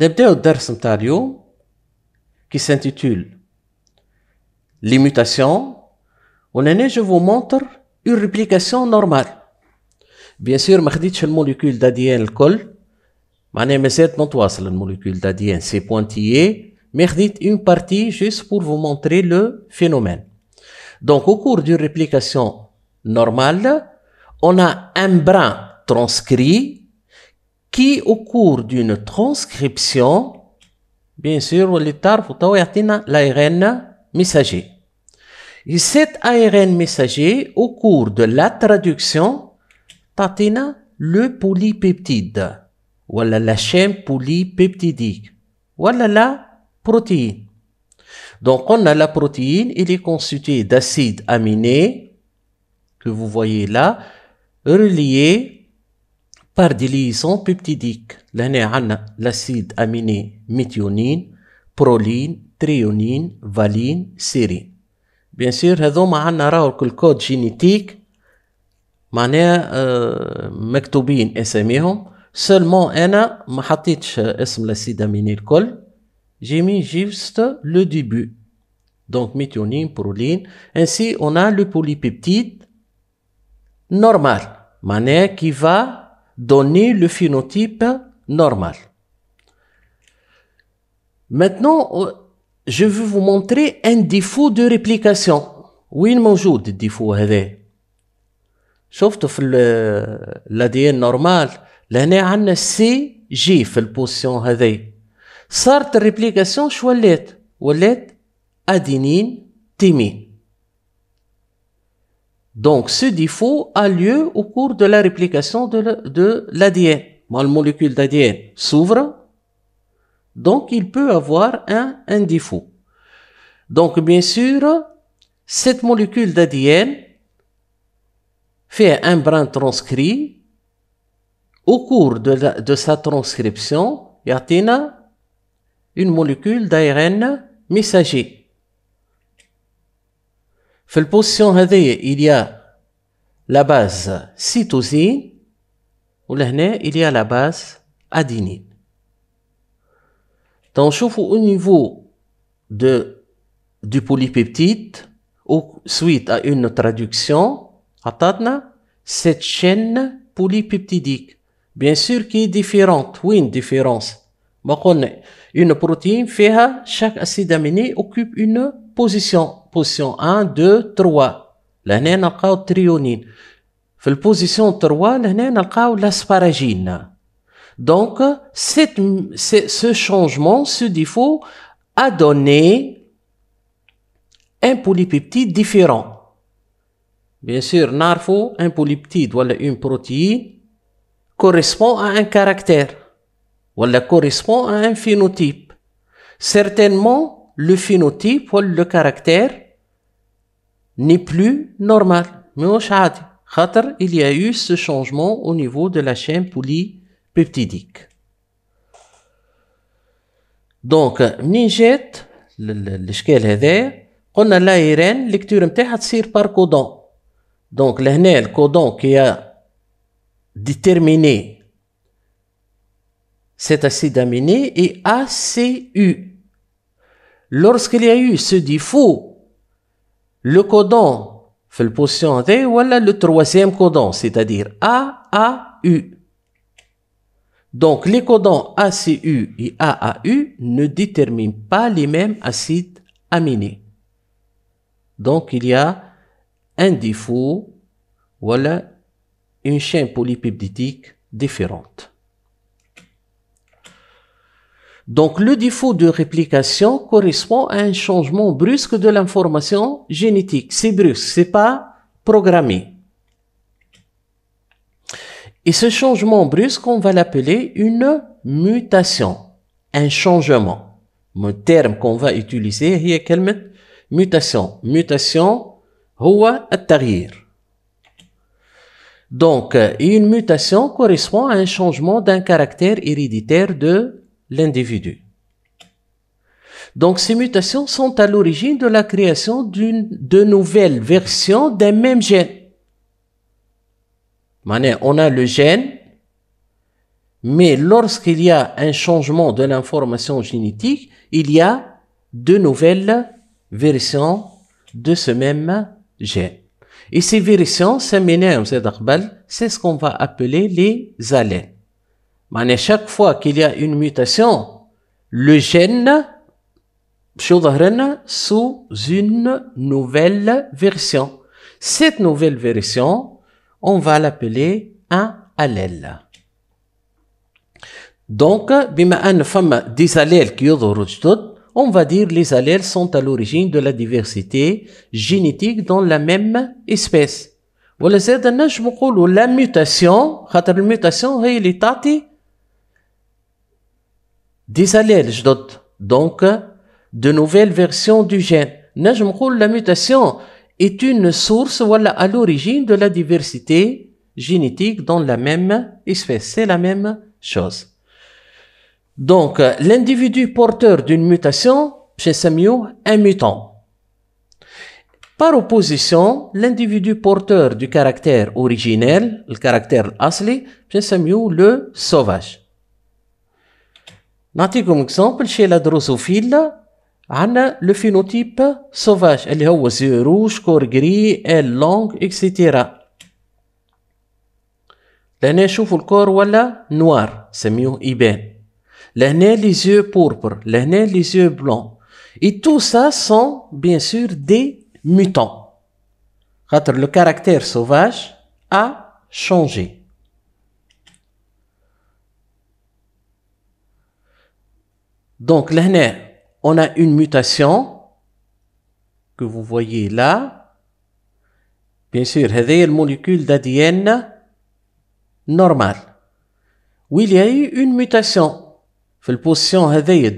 نبداو الدرس نتاع اليوم qui s'intitule les mutations. Je vous montre une réplication normale. Bien sûr ما خديتش الموليكول d'ADN الكل، معناها مازالت نتواصل الموليكول d'ADN c'est pointillé، mais خديت une partie juste pour vous montrer le phénomène. Donc au cours d'une réplication normale, on a un brin transcrit qui au cours d'une transcription, bien sûr واللي تعرفوا توا يعطينا l'ARN messager. Et cet ARN messager au cours de la traduction تعطينا le polypeptide ولا la chaîne polypeptidique ولا la protéine. Donc on a la protéine, il est constitué d'acides aminés que vous voyez là, reliés par des liaisons peptidiques. Là on a l'acide aminé méthionine, proline, tréonine, valine, sérine. Bien sûr هذوما عندنا راهو الكود جينيتيك معناها مكتوبين اساميهم، seulement انا ما حطيتش اسم الاسيد اميني الكل، j'ai mis juste le début. Donc méthionine, proline. Ainsi on a le polypeptide normal, معناها qui va donner le phénotype normal. Maintenant je vais vous montrer un défaut de réplication. وين موجود الديفو هذا؟ شفتوا في الADN نورمال لهنا عندنا سي جي في البوزيشن هذي، صارت الريبليكاسيون شو ولات ادينين thymine. Donc ce défaut a lieu au cours de la réplication de l'ADN. Le molécule d'ADN s'ouvre, donc il peut avoir un défaut. Donc bien sûr, cette molécule d'ADN fait un brin transcrit. Au cours de sa transcription, il y a une molécule d'ARN messager. Dans la position il y a la base cytosine et là il y a la base adenine. Donc au niveau du polypeptide, suite à une traduction, عطاتنا cette chaîne polypeptidique. Bien sûr qui est différente. Oui, une différence. Une protéine فيها chaque acide aminé occupe une position. Position 1, 2, 3. لهنا نلقاو التريونين. في البوزيشن 3 لهنا نلقاو l'asparagine. Donc ce changement, ce défaut a donné un polypeptide différent. Bien sûr, نعرفوا un polypeptide ولا une protéine correspond à un caractère ولا correspond à un phénotype. Certainement le phénotype ou le caractère n'est plus normal. Mais il y a eu ce changement au niveau de la chaîne polypeptidique. Donc منين جات الاشكال هذا؟ قلنا l'ARN الليكتور نتاعها تصير par codon. Donc لهنا الكودون qui a déterminé cet acide aminé est ACU. Lorsqu'il y a eu ce défaut, le codon في البوزيشن هذا ولا le troisième codon, c'est-à-dire AAU. Donc les codons ACU et AAU ne déterminent pas les mêmes acides aminés. Donc il y a un défaut voilà une chaîne polypeptidique différente. Donc le défaut de réplication correspond à un changement brusque de l'information génétique. C'est brusque, c'est pas programmé. Et ce changement brusque, on va l'appeler une mutation, un changement. Le terme qu'on va utiliser est كلمة mutation. Mutation هو التغيير. Donc une mutation correspond à un changement d'un caractère héréditaire de l'individu. Donc ces mutations sont à l'origine de la création de nouvelles versions d'un même gène. On a le gène Mais lorsqu'il y a un changement de l'information génétique, il y a de nouvelles versions de ce même gène. Et ces versions, c'est ce qu'on va appeler les allèles. Mais chaque fois qu'il y a une mutation, le gène sous une nouvelle version. Cette nouvelle version, on va l'appeler un allèle. Donc, بما أن فما des allèles qui يظهروا جدد, on va dire les allèles sont à l'origine de la diversité génétique dans la même espèce. ولا زاد نجم نقولوا la mutation, خاطر الموتاسيون هي اللي تعطي des allèles جدد. Donc, de nouvelles versions du gène. نجم نقول la mutation est une source ولا à l'origine de la diversité génétique dans la même espèce. C'est la même chose. Donc, l'individu porteur d'une mutation, c'est un mutant. Par opposition, l'individu porteur du caractère originel, le caractère asli, c'est le sauvage. نعطيكم exemple chez la drosophile, عندنا le phénotype sauvage اللي هو yeux rouge, corps gris, ailes longues, etc. لهنا نشوفوا الكور ولا noir سميوه إبان. لهنا les yeux pourpres, لهنا les yeux blancs. Et tout ça sont bien sûr des mutants. خاطر le caractère sauvage a changé. Donc لهنا on a une mutation que vous voyez là. Bien sûr, هذه الموليكule d'ADN normale. Où il y a eu une mutation. في البوزيشن هذه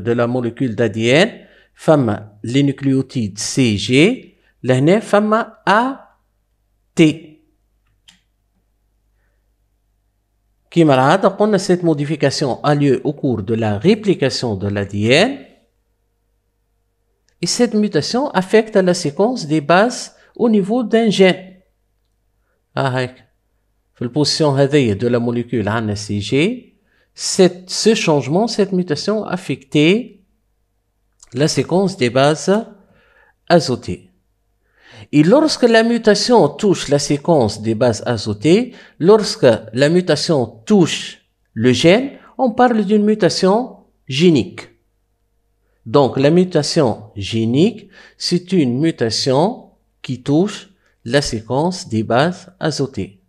de la molécule d'ADN فما les nucléotides CG لهنا فما AT. كما العادة قلنا cette modification a lieu au cours de la réplication de l'ADN et cette mutation affecte la séquence des bases au niveau d'un gène. هيك في البوزيشن هذه de la molécule عندنا CG. Ce changement, cette mutation affectait la séquence des bases azotées. Et lorsque la mutation touche la séquence des bases azotées, lorsque la mutation touche le gène, on parle d'une mutation génique. Donc la mutation génique, c'est une mutation qui touche la séquence des bases azotées.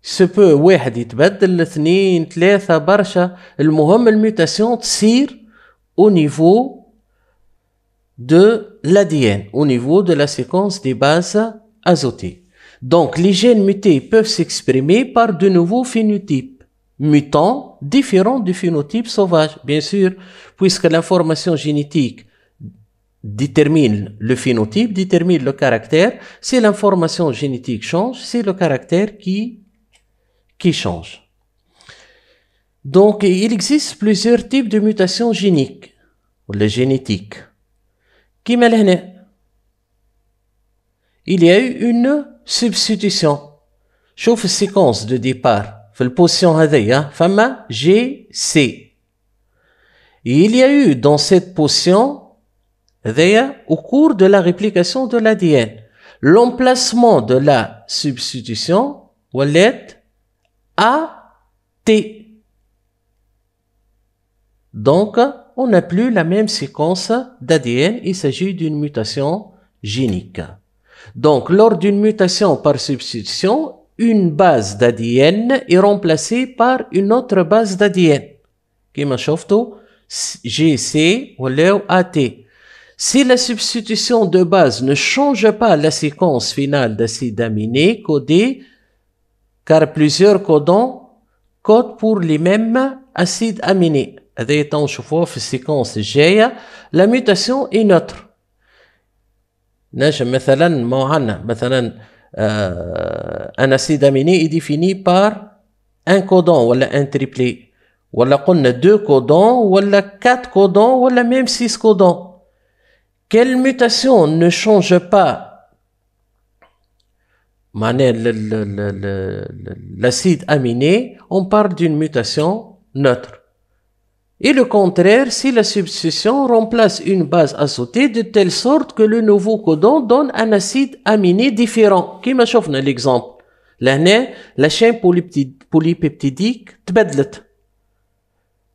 Se peut واحد يتبدل اثنين ثلاثة برشا المهم الميوتاسيون تصير au niveau de l'ADN, au niveau de la séquence des bases azotées. Donc les gènes mutés peuvent s'exprimer par de nouveaux phénotypes mutants différents du phénotype sauvage, bien sûr, puisque l'information génétique détermine le phénotype, détermine le caractère. Si l'information génétique change, c'est le caractère qui change. Donc, il existe plusieurs types de mutations géniques, ou les génétiques. Comme là, il y a eu une substitution. شوف séquence de départ. في البوزيشن هذه فما GC. Il y a eu dans cette position au cours de la réplication de l'ADN l'emplacement de la substitution ولات AT. Donc, on n'a plus la même séquence d'ADN, il s'agit d'une mutation génique. Donc, lors d'une mutation par substitution, une base d'ADN est remplacée par une autre base d'ADN. كما شفتوا GC ou AT. Si la substitution de base ne change pas la séquence finale d'acides aminés codés, car plusieurs codons codent pour les mêmes acides aminés. هذا يتنشوفوه في السيكونس الجاية. La mutation est neutre. نجم مثلا ما عندنا مثلا un acide aminé est défini par un codon ولا un triplé ولا قلنا 2 codons ولا 4 codons ولا même 6 codons. Quelle mutation ne change pas l'acide aminé, on parle d'une mutation neutre. Et le contraire, si la substitution remplace une base azotée de telle sorte que le nouveau codon donne un acide aminé différent. كما شفنا l'exemple. لهنا la chaîne polypeptidique تبدلت.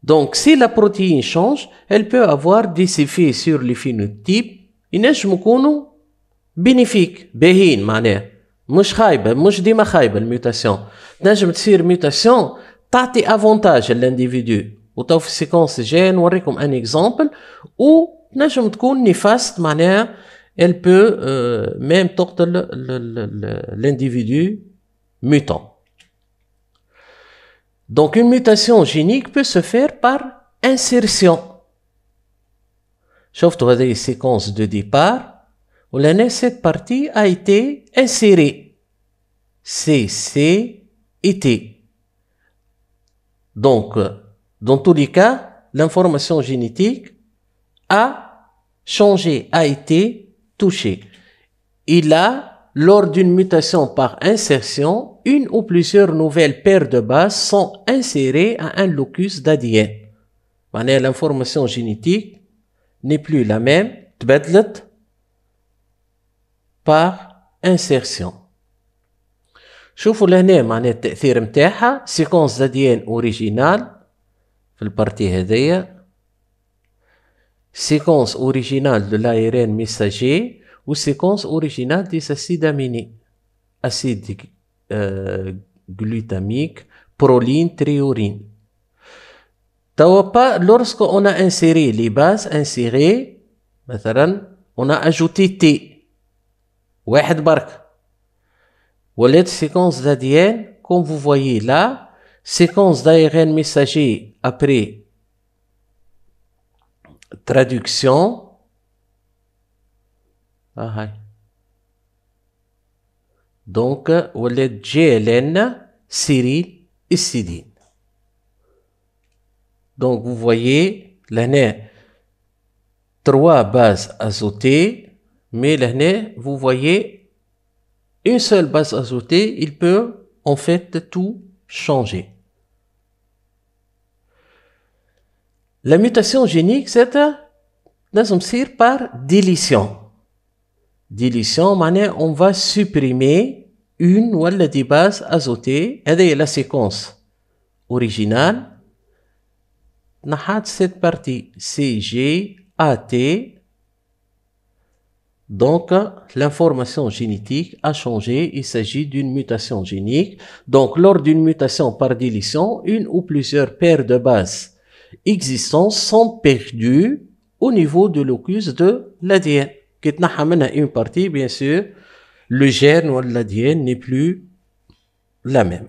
Donc si la protéine change, elle peut avoir des effets sur les phénotypes ينجموا يكونوا bénéfiques باهين معناها مش خايبة مش ديما خايبة الميوتاسيون. تنجم تصير ميوتاسيون تعطي افونتاج للانديفيدو. وطو في السيكونس الجاية نوريكم ان اكزامبل و نجم تكون نيفاست معناها elle peut même تقتل l'individu mutant. Donc une mutation génique peut se faire par insertion. شفتوا هذه séquence de départ ولهنا cette partie a été insérée C, C et T. Donc dans tous les cas, l'information génétique a changé, a été touchée. Et là, lors d'une mutation par insertion, une ou plusieurs nouvelles paires de bases sont insérées à un locus d'ADN. L'information génétique n'est plus la même, تبدلت par insertion. شوفوا لهنا معناها التأثير متاعها séquence d'ADN original في البارتي هذيا séquence originale de l'ARN messager ou séquence originale des acides aminés acide glutamique proline tréorine. Lorsque on a inséré les bases insérées مثلا on a ajouté T واحد برك ولات séquence d'ADN comme vous voyez là séquence d'ARN messager après traduction. Donc ولات GLN sérine et cédine. Donc vous voyez là 3 bases azotées mais là vous voyez une seule base azotée, il peut en fait tout changer. La mutation génique, c'est par délition. Délition, on va supprimer une ou des bases azotées. Et la séquence originale. Cette partie CGAT. Donc, l'information génétique a changé. Il s'agit d'une mutation génique. Donc, lors d'une mutation par délition, une ou plusieurs paires de bases existantes sont perdues au niveau du locus de l'ADN. Une partie, bien sûr, le gène ou l'ADN n'est plus la même.